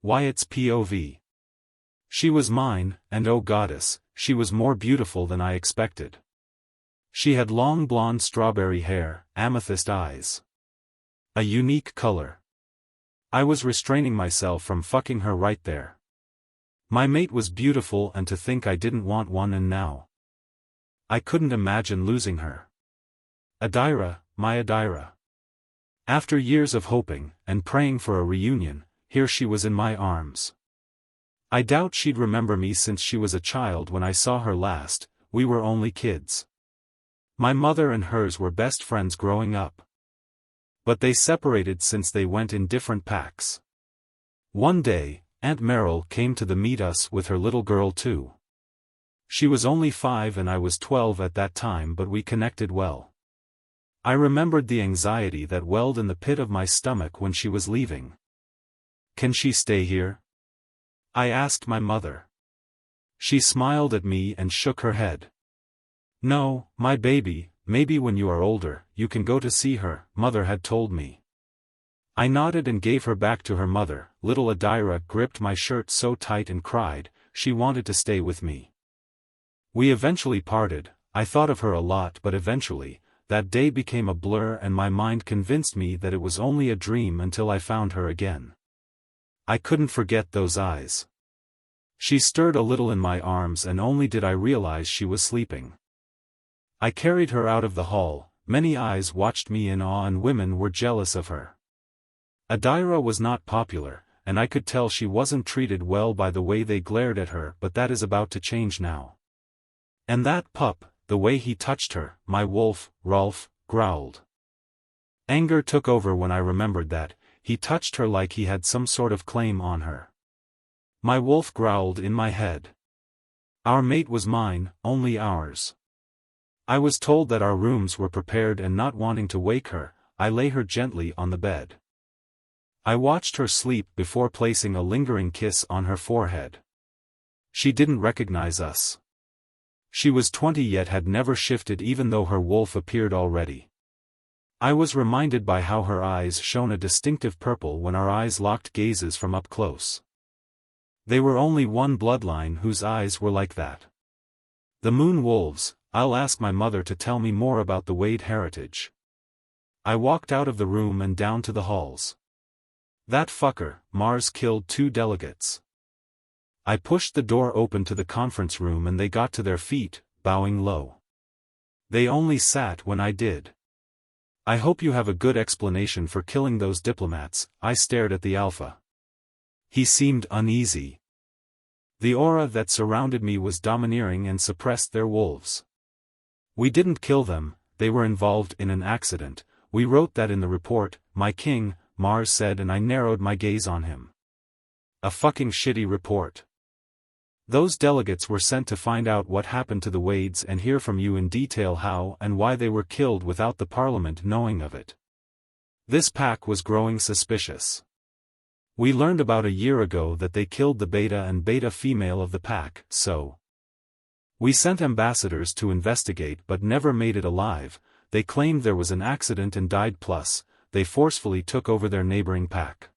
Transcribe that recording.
Wyatt's POV. She was mine, and oh goddess, she was more beautiful than I expected. She had long blonde strawberry hair, amethyst eyes. A unique color. I was restraining myself from fucking her right there. My mate was beautiful, and to think I didn't want one, and now I couldn't imagine losing her. Adira, my Adira. After years of hoping and praying for a reunion, here she was in my arms. I doubt she'd remember me since she was a child when I saw her last. We were only kids. My mother and hers were best friends growing up. But they separated since they went in different packs. One day, Aunt Meryl came to meet us with her little girl too. She was only 5 and I was 12 at that time, but we connected well. I remembered the anxiety that welled in the pit of my stomach when she was leaving. "Can she stay here?" I asked my mother. She smiled at me and shook her head. "No, my baby, maybe when you are older, you can go to see her," Mother had told me. I nodded and gave her back to her mother. Little Adira gripped my shirt so tight and cried. She wanted to stay with me. We eventually parted. I thought of her a lot, but eventually, that day became a blur and my mind convinced me that it was only a dream until I found her again. I couldn't forget those eyes. She stirred a little in my arms and only did I realize she was sleeping. I carried her out of the hall. Many eyes watched me in awe and women were jealous of her. Adira was not popular, and I could tell she wasn't treated well by the way they glared at her, but that is about to change now. And that pup, the way he touched her, my wolf, Rolf, growled. Anger took over when I remembered that. He touched her like he had some sort of claim on her. My wolf growled in my head. Our mate was mine, only ours. I was told that our rooms were prepared, and not wanting to wake her, I lay her gently on the bed. I watched her sleep before placing a lingering kiss on her forehead. She didn't recognize us. She was 20 yet had never shifted even though her wolf appeared already. I was reminded by how her eyes shone a distinctive purple when our eyes locked gazes from up close. They were only one bloodline whose eyes were like that. The Moon Wolves. I'll ask my mother to tell me more about the Wade heritage. I walked out of the room and down to the halls. That fucker, Mars, killed 2 delegates. I pushed the door open to the conference room and they got to their feet, bowing low. They only sat when I did. "I hope you have a good explanation for killing those diplomats." I stared at the Alpha. He seemed uneasy. The aura that surrounded me was domineering and suppressed their wolves. "We didn't kill them, they were involved in an accident. We wrote that in the report, my king," Mars said, and I narrowed my gaze on him. "A fucking shitty report. Those delegates were sent to find out what happened to the Wades and hear from you in detail how and why they were killed without the Parliament knowing of it. This pack was growing suspicious. We learned about a year ago that they killed the beta and beta female of the pack, so we sent ambassadors to investigate but never made it alive. They claimed there was an accident and died, plus they forcefully took over their neighboring pack.